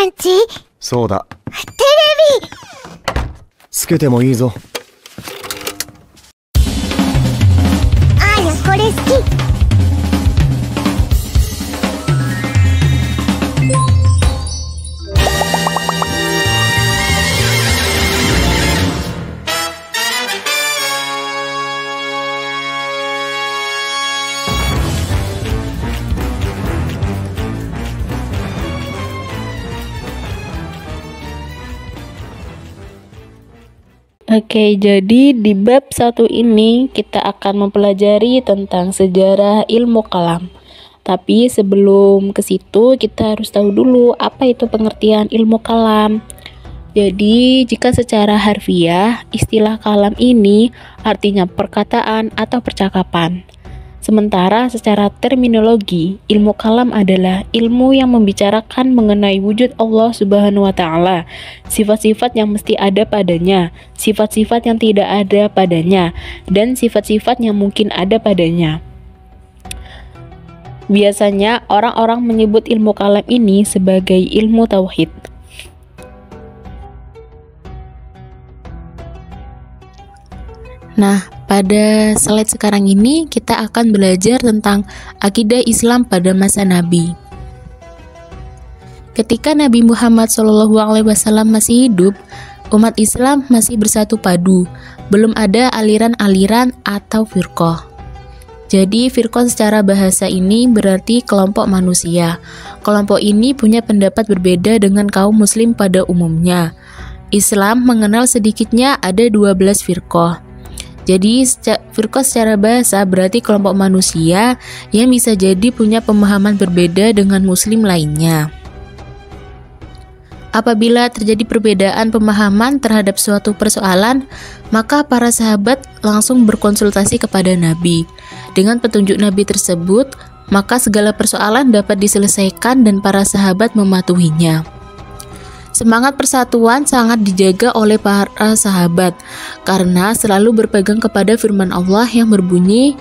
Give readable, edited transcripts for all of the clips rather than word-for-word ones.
んちそうだ。テレビつけてもいいぞ。あやこれ好き。Oke, jadi di bab 1 ini kita akan mempelajari tentang sejarah ilmu kalam. Tapi sebelum ke situ kita harus tahu dulu apa itu pengertian ilmu kalam. Jadi, jika secara harfiah, istilah kalam ini artinya perkataan atau percakapan. Sementara secara terminologi, ilmu kalam adalah ilmu yang membicarakan mengenai wujud Allah Subhanahu wa Ta'ala, sifat-sifat yang mesti ada padanya, sifat-sifat yang tidak ada padanya, dan sifat-sifat yang mungkin ada padanya. Biasanya orang-orang menyebut ilmu kalam ini sebagai ilmu tauhid. Nah, pada slide sekarang ini kita akan belajar tentang akidah Islam pada masa Nabi. Ketika Nabi Muhammad SAW masih hidup, umat Islam masih bersatu padu, belum ada aliran-aliran atau firqah. Jadi firqah secara bahasa ini berarti kelompok manusia. Kelompok ini punya pendapat berbeda dengan kaum muslim pada umumnya. Islam mengenal sedikitnya ada 12 firqah. Jadi firqah secara bahasa berarti kelompok manusia yang bisa jadi punya pemahaman berbeda dengan muslim lainnya. Apabila terjadi perbedaan pemahaman terhadap suatu persoalan, maka para sahabat langsung berkonsultasi kepada Nabi. Dengan petunjuk Nabi tersebut, maka segala persoalan dapat diselesaikan dan para sahabat mematuhinya. Semangat persatuan sangat dijaga oleh para sahabat karena selalu berpegang kepada firman Allah yang berbunyi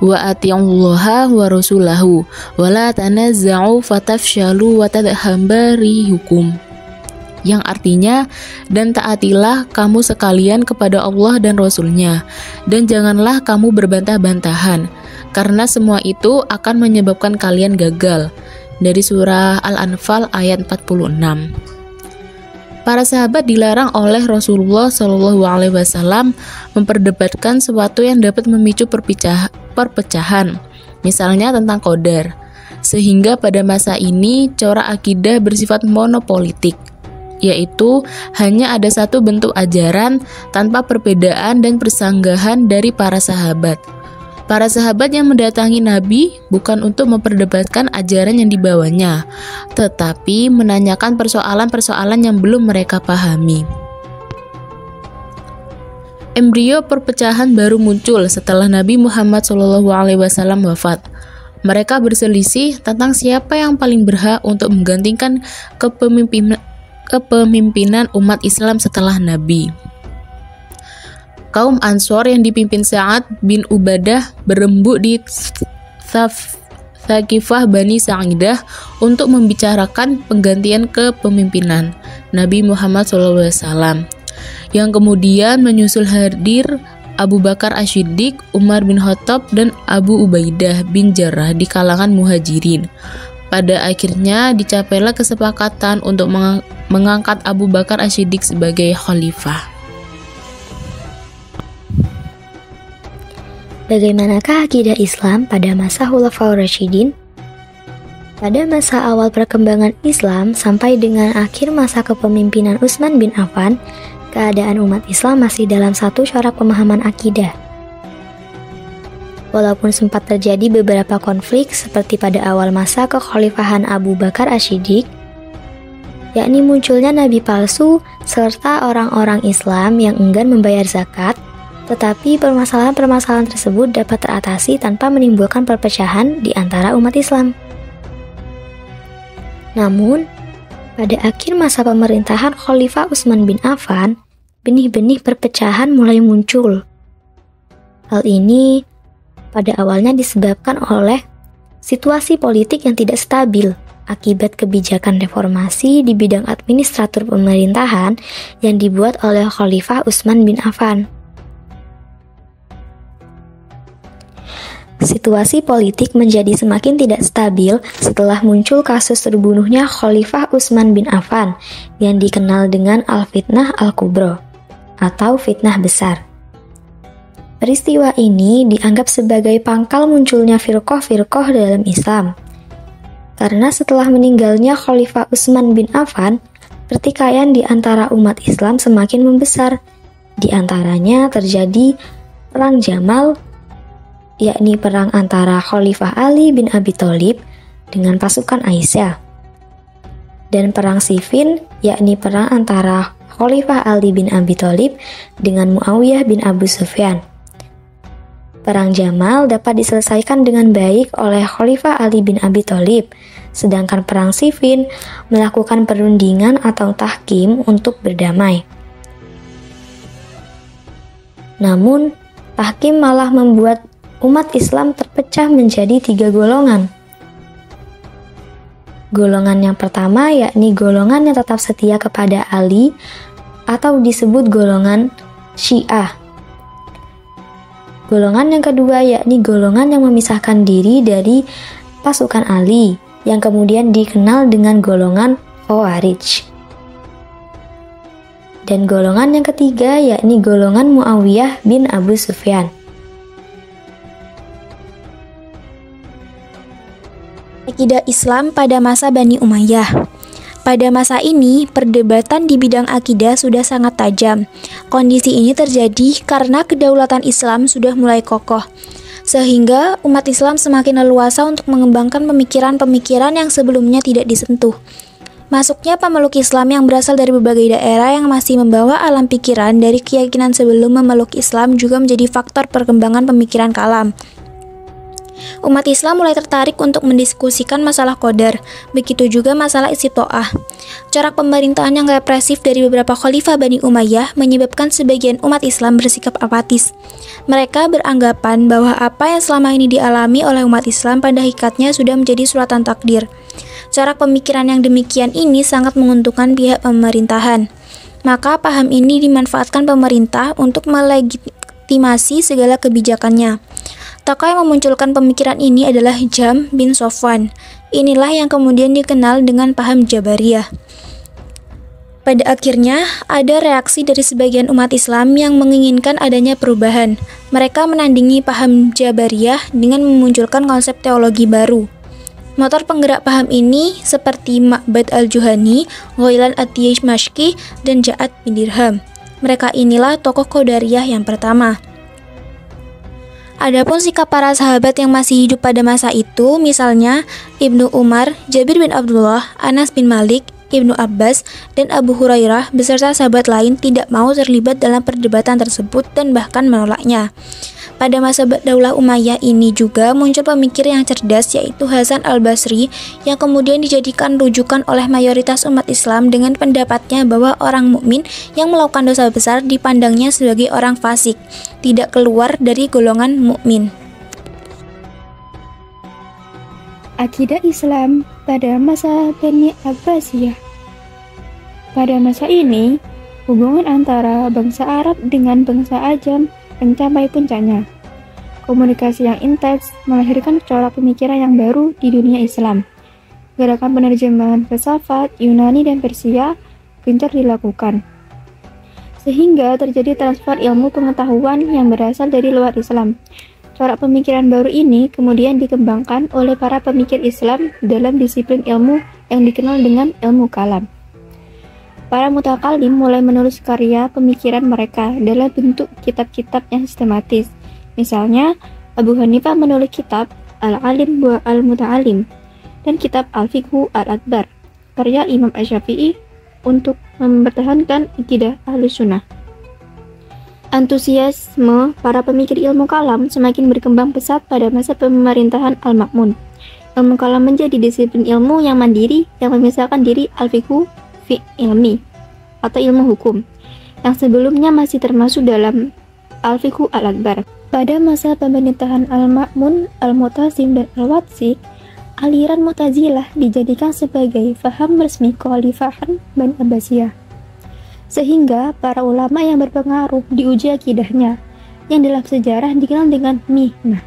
wa ati'ullaha wa rasulahu wa la tanazza'u fatafshalu wa tadhhabu rihukum, yang artinya, dan taatilah kamu sekalian kepada Allah dan Rasulnya, dan janganlah kamu berbantah-bantahan, karena semua itu akan menyebabkan kalian gagal. Dari surah Al-Anfal ayat 46. Para sahabat dilarang oleh Rasulullah SAW memperdebatkan sesuatu yang dapat memicu perpecahan, misalnya tentang qadar, sehingga pada masa ini corak akidah bersifat monopolitik, yaitu hanya ada satu bentuk ajaran tanpa perbedaan dan persanggahan dari para sahabat. Para sahabat yang mendatangi Nabi bukan untuk memperdebatkan ajaran yang dibawanya, tetapi menanyakan persoalan-persoalan yang belum mereka pahami. Embrio perpecahan baru muncul setelah Nabi Muhammad SAW wafat. Mereka berselisih tentang siapa yang paling berhak untuk menggantikan kepemimpinan umat Islam setelah Nabi. Kaum Ansor yang dipimpin Sa'ad bin Ubadah berembuk di Thaqifah Bani Sa'idah untuk membicarakan penggantian kepemimpinan Nabi Muhammad SAW, yang kemudian menyusul hadir Abu Bakar Asy-Syiddiq, Umar bin Khattab, dan Abu Ubaidah bin Jarrah di kalangan muhajirin. Pada akhirnya dicapailah kesepakatan untuk mengangkat Abu Bakar Asy-Syiddiq sebagai khalifah. Bagaimanakah akidah Islam pada masa Khulafaur Rasyidin? Pada masa awal perkembangan Islam sampai dengan akhir masa kepemimpinan Utsman bin Affan, keadaan umat Islam masih dalam satu corak pemahaman akidah. Walaupun sempat terjadi beberapa konflik seperti pada awal masa kekhalifahan Abu Bakar Asy-Syiddiq, yakni munculnya nabi palsu serta orang-orang Islam yang enggan membayar zakat, tetapi permasalahan-permasalahan tersebut dapat teratasi tanpa menimbulkan perpecahan di antara umat Islam. Namun, pada akhir masa pemerintahan Khalifah Utsman bin Affan, benih-benih perpecahan mulai muncul. Hal ini pada awalnya disebabkan oleh situasi politik yang tidak stabil, akibat kebijakan reformasi di bidang administratur pemerintahan yang dibuat oleh Khalifah Utsman bin Affan. Situasi politik menjadi semakin tidak stabil setelah muncul kasus terbunuhnya Khalifah Utsman bin Affan yang dikenal dengan Al-Fitnah Al-Kubra atau fitnah besar. Peristiwa ini dianggap sebagai pangkal munculnya firqah-firqah dalam Islam. Karena setelah meninggalnya Khalifah Utsman bin Affan, pertikaian di antara umat Islam semakin membesar. Di antaranya terjadi Perang Jamal, yakni perang antara Khalifah Ali bin Abi Thalib dengan pasukan Aisyah. Dan Perang Siffin, yakni perang antara Khalifah Ali bin Abi Thalib dengan Muawiyah bin Abu Sufyan. Perang Jamal dapat diselesaikan dengan baik oleh Khalifah Ali bin Abi Thalib, sedangkan Perang Siffin melakukan perundingan atau tahkim untuk berdamai. Namun, tahkim malah membuat umat Islam terpecah menjadi 3 golongan. Golongan yang pertama yakni golongan yang tetap setia kepada Ali atau disebut golongan Syiah. Golongan yang kedua yakni golongan yang memisahkan diri dari pasukan Ali, yang kemudian dikenal dengan golongan Khawarij. Dan golongan yang ketiga yakni golongan Muawiyah bin Abu Sufyan. Akidah Islam pada masa Bani Umayyah. Pada masa ini, perdebatan di bidang akidah sudah sangat tajam. Kondisi ini terjadi karena kedaulatan Islam sudah mulai kokoh, sehingga umat Islam semakin leluasa untuk mengembangkan pemikiran-pemikiran yang sebelumnya tidak disentuh. Masuknya pemeluk Islam yang berasal dari berbagai daerah yang masih membawa alam pikiran dari keyakinan sebelum memeluk Islam juga menjadi faktor perkembangan pemikiran kalam. Umat Islam mulai tertarik untuk mendiskusikan masalah qadar, begitu juga masalah istitoah. Corak pemerintahan yang represif dari beberapa khalifah Bani Umayyah menyebabkan sebagian umat Islam bersikap apatis. Mereka beranggapan bahwa apa yang selama ini dialami oleh umat Islam pada hakikatnya sudah menjadi suratan takdir. Corak pemikiran yang demikian ini sangat menguntungkan pihak pemerintahan. Maka paham ini dimanfaatkan pemerintah untuk melegitimasi segala kebijakannya. Tokoh yang memunculkan pemikiran ini adalah Jam bin Sofwan. Inilah yang kemudian dikenal dengan paham Jabariyah. Pada akhirnya, ada reaksi dari sebagian umat Islam yang menginginkan adanya perubahan. Mereka menandingi paham Jabariyah dengan memunculkan konsep teologi baru. Motor penggerak paham ini seperti Ma'bad al-Juhani, Ghailan ad-Dimashqi, dan Ja'ad bin Dirham. Mereka inilah tokoh Qadariyah yang pertama. Adapun sikap para sahabat yang masih hidup pada masa itu, misalnya Ibnu Umar, Jabir bin Abdullah, Anas bin Malik, Ibnu Abbas, dan Abu Hurairah beserta sahabat lain tidak mau terlibat dalam perdebatan tersebut dan bahkan menolaknya. Pada masa Daulah Umayyah ini juga muncul pemikir yang cerdas yaitu Hasan al-Basri yang kemudian dijadikan rujukan oleh mayoritas umat Islam dengan pendapatnya bahwa orang mukmin yang melakukan dosa besar dipandangnya sebagai orang fasik, tidak keluar dari golongan mukmin. Akidah Islam pada masa Bani Abbasiyah. Pada masa ini, hubungan antara bangsa Arab dengan bangsa Ajam mencapai puncaknya. Komunikasi yang intens melahirkan corak pemikiran yang baru di dunia Islam. Gerakan penerjemahan filsafat Yunani dan Persia gencar dilakukan, sehingga terjadi transfer ilmu pengetahuan yang berasal dari luar Islam. Corak pemikiran baru ini kemudian dikembangkan oleh para pemikir Islam dalam disiplin ilmu yang dikenal dengan ilmu kalam. Para mutakalim mulai menulis karya pemikiran mereka dalam bentuk kitab-kitab yang sistematis. Misalnya, Abu Hanifah menulis kitab Al-Alim wa Al-Muta'alim dan kitab Al-Fiqhu Al-Akbar, karya Imam Asy-Syafi'i untuk mempertahankan akidah Ahlus Sunnah. Antusiasme para pemikir ilmu kalam semakin berkembang pesat pada masa pemerintahan Al-Ma'mun. Ilmu kalam menjadi disiplin ilmu yang mandiri yang memisahkan diri al-fiqhu fi ilmi atau ilmu hukum yang sebelumnya masih termasuk dalam al-fiqhu al-akbar. Pada masa pemerintahan Al-Ma'mun, Al-Mu'tasim, dan Al-Watsik, aliran Mu'tazilah dijadikan sebagai faham resmi Khalifahan Bani Abbasiyah. Sehingga para ulama yang berpengaruh diuji akidahnya, yang dalam sejarah dikenal dengan mihnah.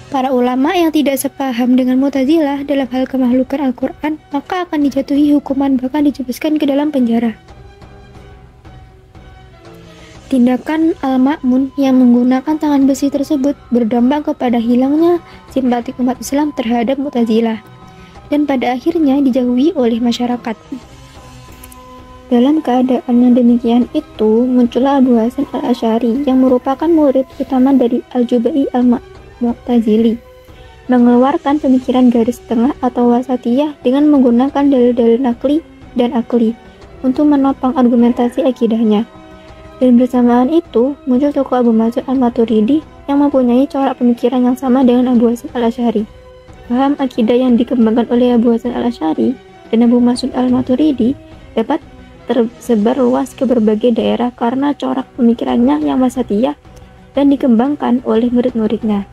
Para ulama yang tidak sepaham dengan Mu'tazilah dalam hal kemakhlukan Al-Quran, maka akan dijatuhi hukuman bahkan dijebuskan ke dalam penjara. Tindakan Al-Ma'mun yang menggunakan tangan besi tersebut berdampak kepada hilangnya simpati umat Islam terhadap Mu'tazilah, dan pada akhirnya dijauhi oleh masyarakat. Dalam keadaan yang demikian itu, muncullah Abu Hasan Al-Asy'ari yang merupakan murid utama dari Al-Jubai Al-Mu'tazili, mengeluarkan pemikiran garis tengah atau wasatiyah dengan menggunakan dalil-dalil nakli dan akli untuk menopang argumentasi akidahnya. Dan bersamaan itu, muncul tokoh Abu Mansur Al-Maturidi yang mempunyai corak pemikiran yang sama dengan Abu Hasan Al-Asy'ari. Paham akidah yang dikembangkan oleh Abu Hasan Al-Asy'ari dan Abu Mansur Al-Maturidi dapat tersebar luas ke berbagai daerah karena corak pemikirannya yang wasatiyah dan dikembangkan oleh murid-muridnya.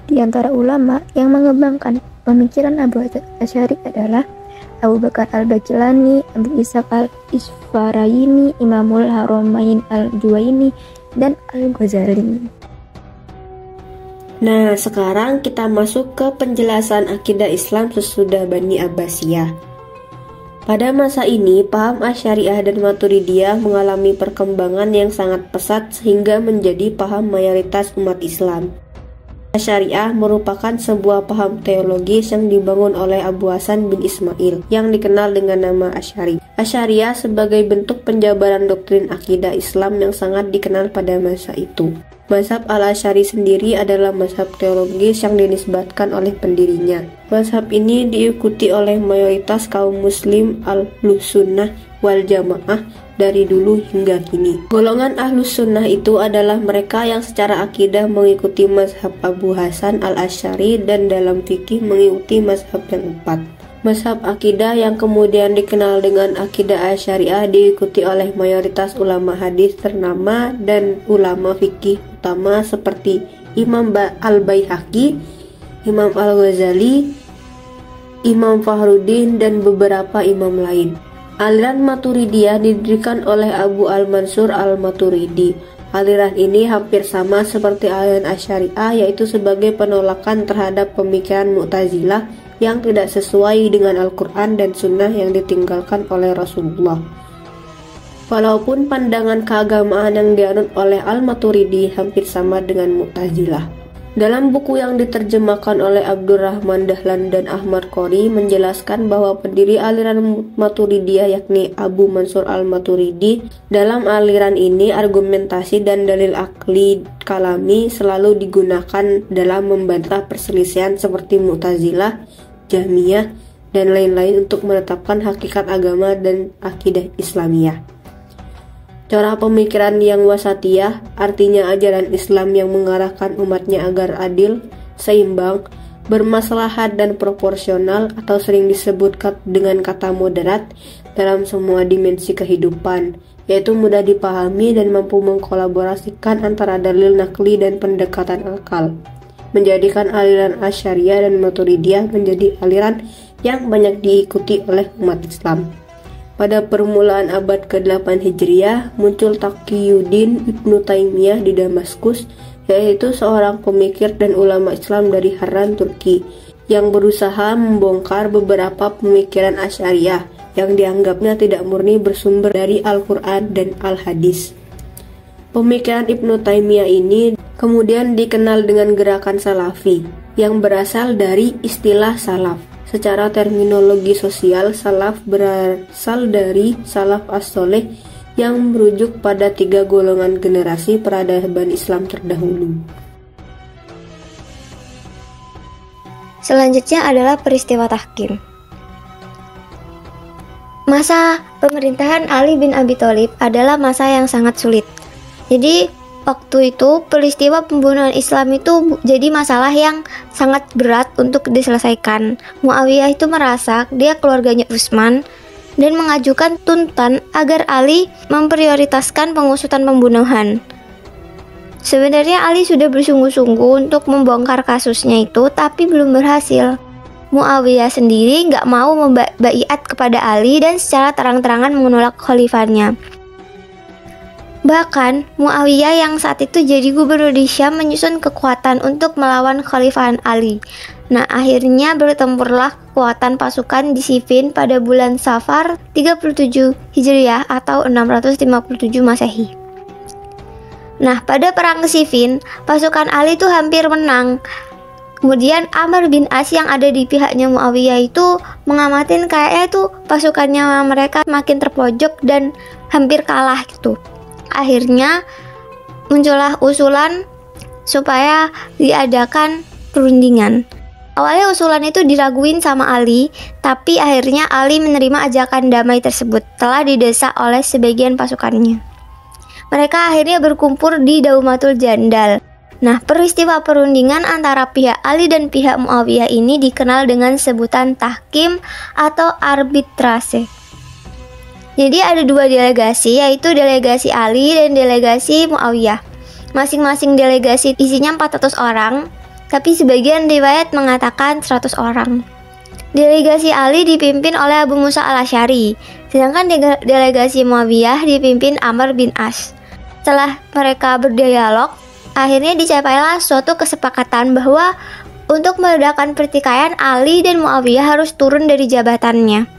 Di antara ulama yang mengembangkan pemikiran Abu Hasan Al-Asy'ari adalah Abu Bakar Al-Baqillani, Abu Ishaq Al-Isfaraini, Imamul Haramain Al-Juwaini, dan Al-Ghazali. Nah, sekarang kita masuk ke penjelasan akidah Islam sesudah Bani Abbasiyah. Pada masa ini, paham Asy'ariyah dan Maturidiyah mengalami perkembangan yang sangat pesat sehingga menjadi paham mayoritas umat Islam. Asy'ariyah merupakan sebuah paham teologis yang dibangun oleh Abu Hasan bin Ismail yang dikenal dengan nama Asy'ari. Asy'ariyah sebagai bentuk penjabaran doktrin akidah Islam yang sangat dikenal pada masa itu. Mazhab Al-Asy'ari sendiri adalah mazhab teologis yang dinisbatkan oleh pendirinya. Mazhab ini diikuti oleh mayoritas kaum muslim Ahlus-Sunnah wal Jamaah dari dulu hingga kini. Golongan Ahlus-Sunnah itu adalah mereka yang secara akidah mengikuti mazhab Abu Hasan Al-Asy'ari dan dalam fikih mengikuti mazhab yang empat. Mazhab akidah yang kemudian dikenal dengan akidah Asy'ariyah diikuti oleh mayoritas ulama hadis ternama dan ulama fikih utama seperti Imam Al-Baihaqi, Imam Al-Ghazali, Imam Fakhruddin, dan beberapa imam lain. Aliran Maturidiyah didirikan oleh Abu Al-Mansur Al-Maturidi. Aliran ini hampir sama seperti aliran Asy'ariyah, yaitu sebagai penolakan terhadap pemikiran Mu'tazilah yang tidak sesuai dengan Al-Quran dan Sunnah yang ditinggalkan oleh Rasulullah. Walaupun pandangan keagamaan yang dianut oleh Al-Maturidi hampir sama dengan Mu'tazilah. Dalam buku yang diterjemahkan oleh Abdurrahman Dahlan dan Ahmad Qori menjelaskan bahwa pendiri aliran Maturidiyah yakni Abu Mansur Al-Maturidi. Dalam aliran ini argumentasi dan dalil akli kalami selalu digunakan dalam membantah perselisihan seperti Mu'tazilah, Jahmiyah, dan lain-lain untuk menetapkan hakikat agama dan akidah Islamiyah. Cara pemikiran yang wasatiyah, artinya ajaran Islam yang mengarahkan umatnya agar adil, seimbang, bermaslahat dan proporsional, atau sering disebut dengan kata moderat dalam semua dimensi kehidupan, yaitu mudah dipahami dan mampu mengkolaborasikan antara dalil nakli dan pendekatan akal, menjadikan aliran Asy'ariyah dan Maturidiyah menjadi aliran yang banyak diikuti oleh umat Islam. Pada permulaan abad ke-8 Hijriah, muncul Taqiyuddin Ibnu Taimiyah di Damaskus, yaitu seorang pemikir dan ulama Islam dari Harran, Turki, yang berusaha membongkar beberapa pemikiran Asy'ariyah yang dianggapnya tidak murni bersumber dari Al-Quran dan Al-Hadis. Pemikiran Ibnu Taimiyah ini kemudian dikenal dengan gerakan Salafi, yang berasal dari istilah salaf. Secara terminologi sosial, salaf berasal dari salaf as-soleh yang merujuk pada 3 golongan generasi peradaban Islam terdahulu. Selanjutnya adalah peristiwa tahkim. Masa pemerintahan Ali bin Abi Thalib adalah masa yang sangat sulit. Jadi waktu itu peristiwa pembunuhan Islam itu jadi masalah yang sangat berat untuk diselesaikan. Muawiyah itu merasa dia keluarganya Utsman dan mengajukan tuntutan agar Ali memprioritaskan pengusutan pembunuhan. Sebenarnya Ali sudah bersungguh-sungguh untuk membongkar kasusnya itu, tapi belum berhasil. Muawiyah sendiri nggak mau membaiat kepada Ali dan secara terang-terangan menolak khalifahnya. Bahkan, Muawiyah yang saat itu jadi gubernur di Syam menyusun kekuatan untuk melawan Khalifahan Ali. Nah, akhirnya bertempurlah kekuatan pasukan di Siffin pada bulan Safar 37 Hijriah atau 657 Masehi. Nah, pada perang Siffin, pasukan Ali itu hampir menang. Kemudian Amr bin As yang ada di pihaknya Muawiyah itu mengamatin kayaknya tuh pasukannya mereka makin terpojok dan hampir kalah gitu. Akhirnya muncullah usulan supaya diadakan perundingan. Awalnya usulan itu diraguin sama Ali, tapi akhirnya Ali menerima ajakan damai tersebut telah didesak oleh sebagian pasukannya. Mereka akhirnya berkumpul di Daumatul Jandal. Nah, peristiwa perundingan antara pihak Ali dan pihak Muawiyah ini dikenal dengan sebutan tahkim atau arbitrase. Jadi ada dua delegasi, yaitu delegasi Ali dan delegasi Muawiyah. Masing-masing delegasi isinya 400 orang, tapi sebagian riwayat mengatakan 100 orang. Delegasi Ali dipimpin oleh Abu Musa al-Asy'ari, sedangkan delegasi Muawiyah dipimpin Amr bin As. Setelah mereka berdialog, akhirnya dicapailah suatu kesepakatan bahwa untuk meredakan pertikaian, Ali dan Muawiyah harus turun dari jabatannya.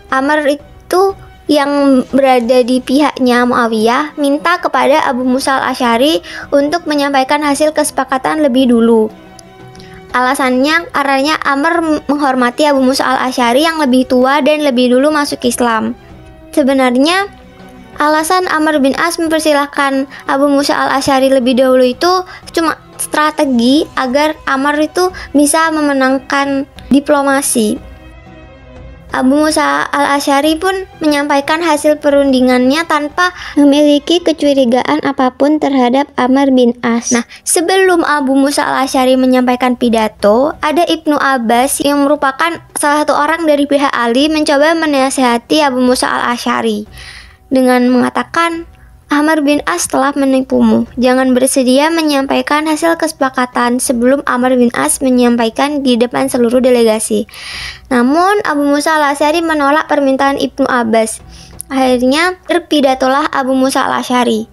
Amr itu yang berada di pihaknya Muawiyah minta kepada Abu Musa al-Asy'ari untuk menyampaikan hasil kesepakatan lebih dulu. Alasannya karena Amr menghormati Abu Musa al-Asy'ari yang lebih tua dan lebih dulu masuk Islam. Sebenarnya alasan Amr bin As mempersilahkan Abu Musa al-Asy'ari lebih dahulu itu cuma strategi agar Amr itu bisa memenangkan diplomasi. Abu Musa al-Asy'ari pun menyampaikan hasil perundingannya tanpa memiliki kecurigaan apapun terhadap Amr bin As. Nah, sebelum Abu Musa al-Asy'ari menyampaikan pidato, ada Ibnu Abbas yang merupakan salah satu orang dari pihak Ali mencoba menasihati Abu Musa al-Asy'ari dengan mengatakan, Amr bin As telah menipumu. Jangan bersedia menyampaikan hasil kesepakatan sebelum Amr bin As menyampaikan di depan seluruh delegasi. Namun Abu Musa al-Asy'ari menolak permintaan Ibnu Abbas. Akhirnya berpidatolah Abu Musa al-Asy'ari.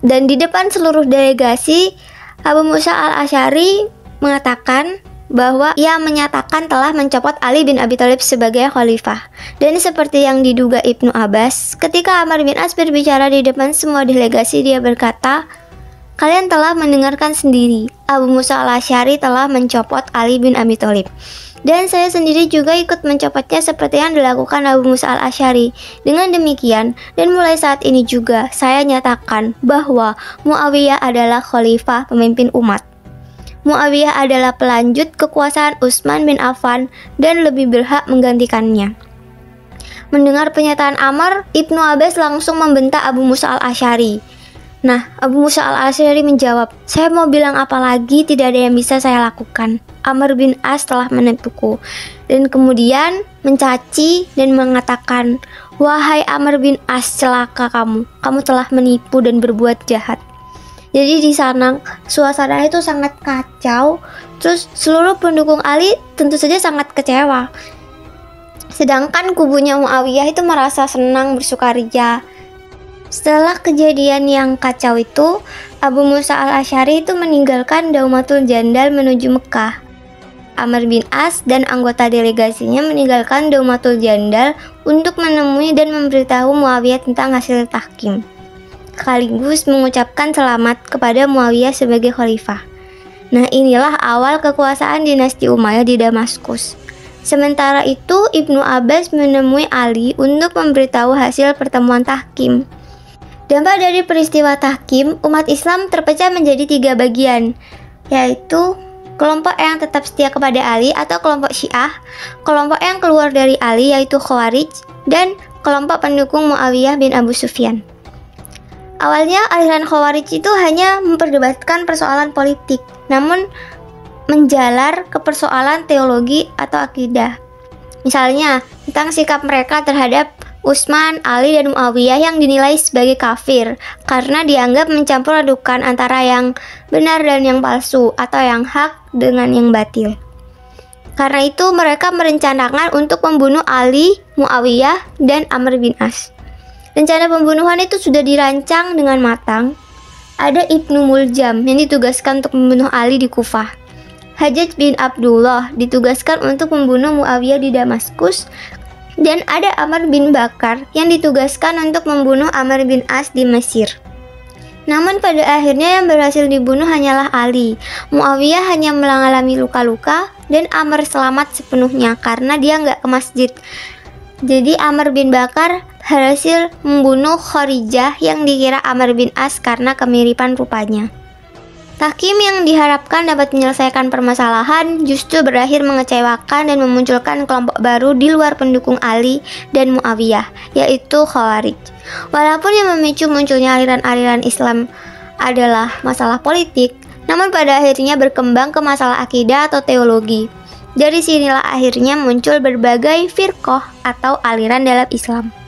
Dan di depan seluruh delegasi, Abu Musa al-Asy'ari mengatakan bahwa ia menyatakan telah mencopot Ali bin Abi Thalib sebagai khalifah. Dan seperti yang diduga Ibnu Abbas, ketika Amr bin As berbicara di depan semua delegasi, dia berkata, kalian telah mendengarkan sendiri, Abu Musa al-Asy'ari telah mencopot Ali bin Abi Thalib. Dan saya sendiri juga ikut mencopotnya seperti yang dilakukan Abu Musa al-Asy'ari. Dengan demikian, dan mulai saat ini juga, saya nyatakan bahwa Muawiyah adalah khalifah pemimpin umat. Muawiyah adalah pelanjut kekuasaan Utsman bin Affan dan lebih berhak menggantikannya. Mendengar pernyataan Amr, Ibnu Abbas langsung membentak Abu Musa al-Asy'ari. Nah, Abu Musa al-Asy'ari menjawab, saya mau bilang apa lagi, tidak ada yang bisa saya lakukan. Amr bin As telah menipuku. Dan kemudian mencaci dan mengatakan, wahai Amr bin As, celaka kamu telah menipu dan berbuat jahat. Jadi di sana suasana itu sangat kacau. Terus seluruh pendukung Ali tentu saja sangat kecewa. Sedangkan kubunya Muawiyah itu merasa senang, bersukaria. Setelah kejadian yang kacau itu, Abu Musa al-Asy'ari itu meninggalkan Daumatul Jandal menuju Mekah. Amr bin As dan anggota delegasinya meninggalkan Daumatul Jandal untuk menemui dan memberitahu Muawiyah tentang hasil tahkim, sekaligus mengucapkan selamat kepada Muawiyah sebagai khalifah. Nah, inilah awal kekuasaan dinasti Umayyah di Damaskus. Sementara itu, Ibnu Abbas menemui Ali untuk memberitahu hasil pertemuan tahkim. Dampak dari peristiwa tahkim, umat Islam terpecah menjadi 3 bagian, yaitu kelompok yang tetap setia kepada Ali atau kelompok Syiah, kelompok yang keluar dari Ali yaitu Khawarij, dan kelompok pendukung Muawiyah bin Abu Sufyan. Awalnya aliran Khawarij itu hanya memperdebatkan persoalan politik, namun menjalar ke persoalan teologi atau akidah. Misalnya tentang sikap mereka terhadap Utsman, Ali, dan Muawiyah yang dinilai sebagai kafir karena dianggap mencampur adukan antara yang benar dan yang palsu atau yang hak dengan yang batil. Karena itu mereka merencanakan untuk membunuh Ali, Muawiyah, dan Amr bin As. Rencana pembunuhan itu sudah dirancang dengan matang. Ada Ibnu Muljam yang ditugaskan untuk membunuh Ali di Kufah. Hajjaj bin Abdullah ditugaskan untuk membunuh Muawiyah di Damaskus. Dan ada Amr bin Bakar yang ditugaskan untuk membunuh Amr bin As di Mesir. Namun pada akhirnya yang berhasil dibunuh hanyalah Ali. Muawiyah hanya mengalami luka-luka dan Amr selamat sepenuhnya karena dia nggak ke masjid. Jadi Amr bin Bakar berhasil membunuh Kharijah yang dikira Amr bin As karena kemiripan rupanya. Tahkim yang diharapkan dapat menyelesaikan permasalahan justru berakhir mengecewakan dan memunculkan kelompok baru di luar pendukung Ali dan Muawiyah, yaitu Khawarij. Walaupun yang memicu munculnya aliran-aliran Islam adalah masalah politik, namun pada akhirnya berkembang ke masalah akidah atau teologi. Dari sinilah akhirnya muncul berbagai firqah atau aliran dalam Islam.